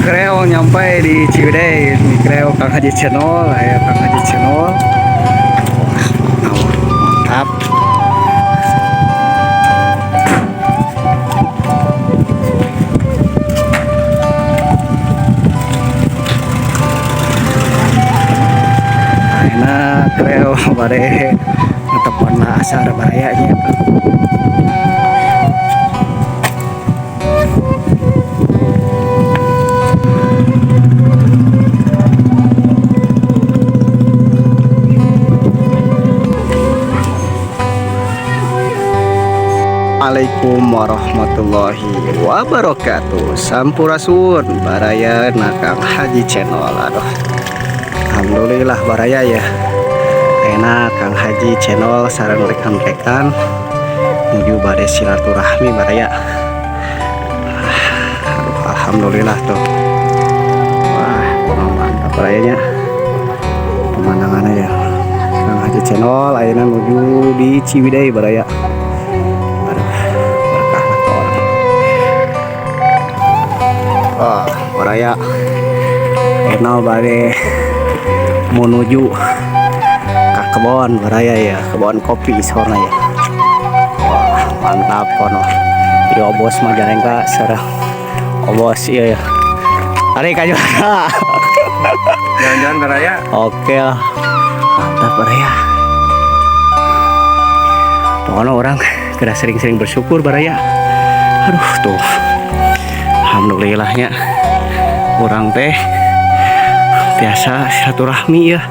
Kreo nyampe di Ciwidey di Kreo Kang Haji Channel ya, Kang Haji Channel. Mantap. Enak Kreo bare tepan asar barayanya. Assalamualaikum warahmatullahi wabarakatuh. Sampurasun baraya Kang Haji Channel. Aduh, alhamdulillah baraya ya. Enak Kang Haji Channel sareng rekan-rekan menuju bade silaturahmi baraya. Aduh, alhamdulillah tuh. Wah, mantap barayanya. Pemandangannya ya. Kang Haji Channel ayeuna menuju di Ciwidey baraya. Baraya kenal bare menuju ke kebon baraya ya, kebon kopi sorna ya. Wah, mantap kono. Yo bos Majalengka sareng bos iya ya. Ari ka juga. Jalan-jalan baraya. Oke lah. Mantap baraya. Pokoknya orang kena sering-sering bersyukur baraya. Aduh tuh. Alhamdulillahnya orang teh biasa silaturahmi ya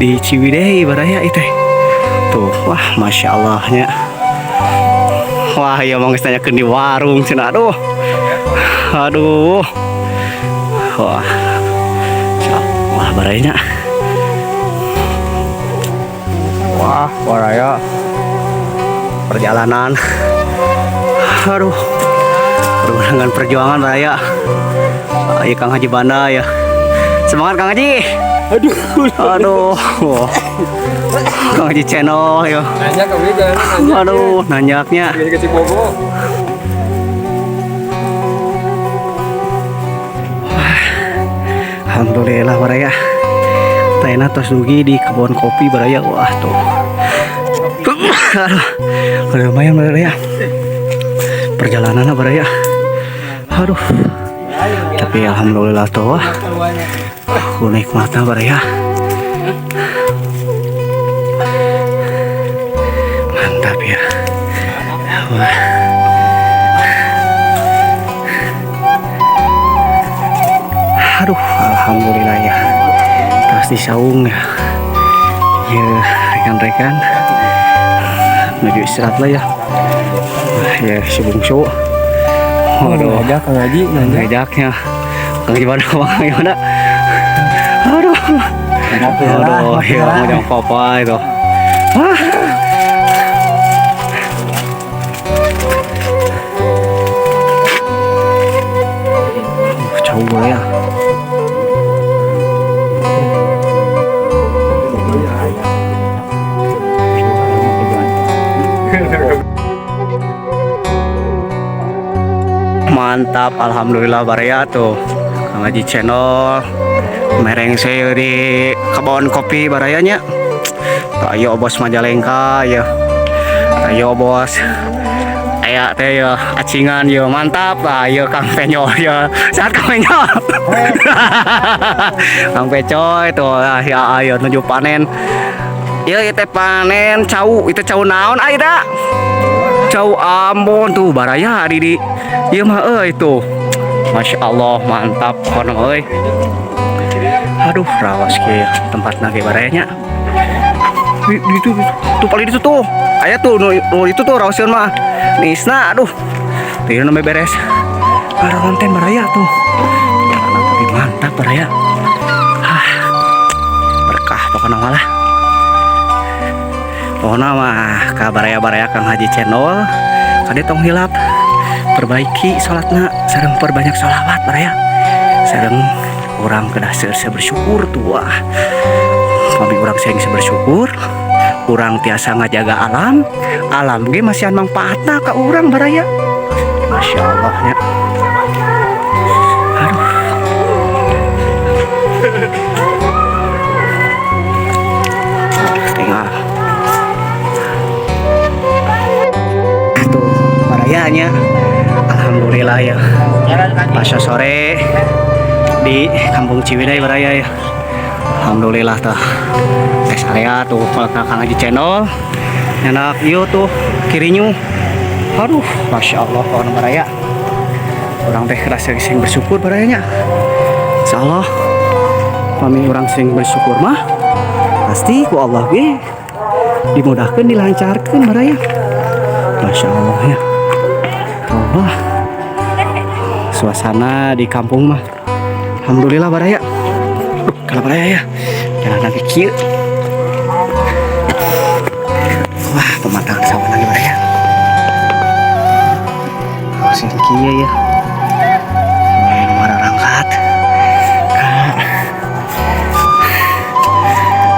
di Ciwidey baraya itu tuh. Wah, masya Allahnya. Wah, ya mau ngestanyakeun di warung cenah. Aduh wah barayanya. Wah baraya perjalanan. Aduh, dengan perjuangan raya. Ayo Kang Haji Banda ya. Semangat Kang Haji. Aduh. Kang Haji Channel ya. Nanya ke jalan nanya. Aduh, nanyaknya. Ke Cibogo. Alhamdulillah baraya. Taina tos dugi di kebun kopi baraya. Wah tuh. Aduh, lumayan baraya. Perjalanannya baraya. Aduh, tapi alhamdulillah tuh wah, nikmatnya baraya. Mantap ya. Wah. Aduh, alhamdulillah ya. Terus di saung ya. Ya rekan-rekan menuju istirahat lah ya. Ya si bungsu. Waduh, ngajak Kang Haji ngajaknya. Kang gimana Bang? Gimana? Aduh. Aduh, ya ngajak papa itu. Ah. Jauh ya. Mantap, alhamdulillah baraya tuh Kang Haji Channel mereng saya di kebun kopi barayanya. Ayo bos Majalengka ya. Ayo bos. Aya teh ya acingan ya mantap lah ya Kang Penyol ya. Saat Kang Penyol. Kang Pecoy tuh ya ayo nuju panen. Ya itu panen cau, itu cau naon aida. Cau Ambon tuh baraya di ieu mah itu. Masya Allah mantap kono euy. Aduh rawas ke tempatna ge barayanya. Itu tuh paling itu tuh. Aya tuh itu tuh rawaseun mah. Nisna aduh. Teu nembe beres. Ada konten baraya tuh. Karena tapi mantap baraya. Berkah pokoknya malah. Pokoknya mah ka baraya-baraya Kang Haji Channel kade tong hilap perbaiki salatna sareng perbanyak sholawat baraya sareng orang kedah seureuh bersyukur tuh. Wah kami orang sering bersyukur orang tiasa ngajaga alam ge masihan mangpaatna ka urang baraya. Masya Allah ya. Aduh Tinggal tuh barayanya. Alhamdulillah ya, pas sore di Kampung Ciwidey baraya ya. Alhamdulillah tuh rest area tuh Kang Haji channel enak yuk tuh kirinya. Aduh Masya Allah kawan baraya, orang teh rasa sing bersyukur barayanya. Insya Allah kami orang sing bersyukur mah pasti ku Allah ge dimudahkan dilancarkan baraya. Masya Allah ya Allah, suasana di kampung mah alhamdulillah baraya. Kalau baraya ya jalan lagi kieu. Wah pemandangan sawah lagi baraya. Sini kieu ya nomor rangkat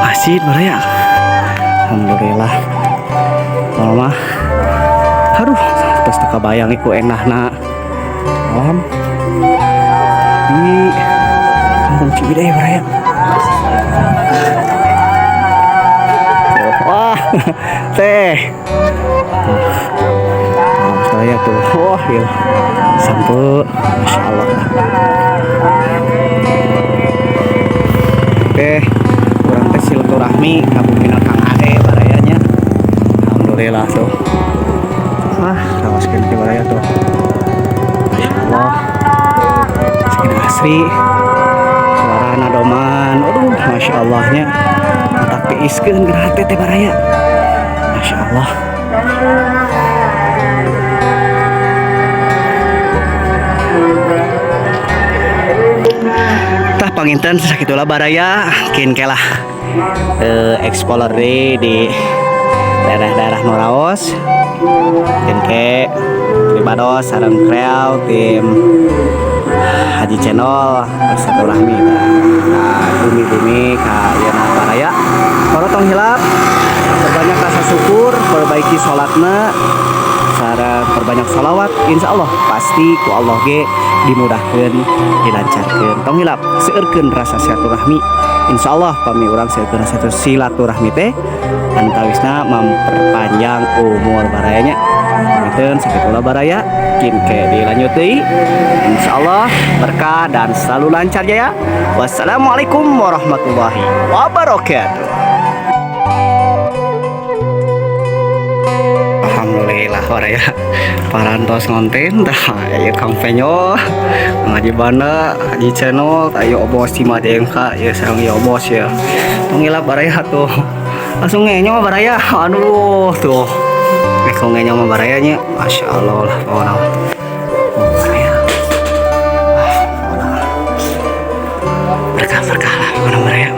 masjid baraya. Alhamdulillah mama aduh terus teka bayang iku enahna alam di Kampung Ciwidey baraya. Wah teh saya tuh wah ya sampai Masya Allah. Oke kurang teh silaturahmi kabumina Kang Ade barayanya. Alhamdulillah tuh rawaskeun ke baraya tuh Masya Allah segini asri suara nadoman. Aduh Masya Allahnya matak tiiskeun geura teh baraya. Masya Allah. Tah panginten sakitulah baraya kin kelah explorer di daerah-daerah Noraos kin ke Pribados sareng kreaw tim Haji channel silaturahmi bumi-bumi ka ieu baraya. Kalau tong hilap perbanyak rasa syukur, perbaiki sholatna sareng perbanyak salawat, insya Allah pasti ku Allah ge dimudahkan dilancarkan. Tong hilap seueurkeun rasa silaturahmi, insya Allah pami urang seueurkeun rasa silaturahmi teh antawisna memperpanjang umur barayanya. Pamiteun sakitulah baraya kin ke dilanjut deui insyaallah berkah dan selalu lancar jaya. Wassalamualaikum warahmatullahi wabarakatuh. Alhamdulillah baraya parantos ngonten tah aya Kang Penyo ngaji bana Haji channel ayo obos di Madengka ya sareng ya obos ya. Tongilap baraya tuh langsung ngenyo baraya. Aduh tuh kok ngenyo mah barayanya Masya Allah lah kawan baraya. Berkah-berkah lah kawan baraya.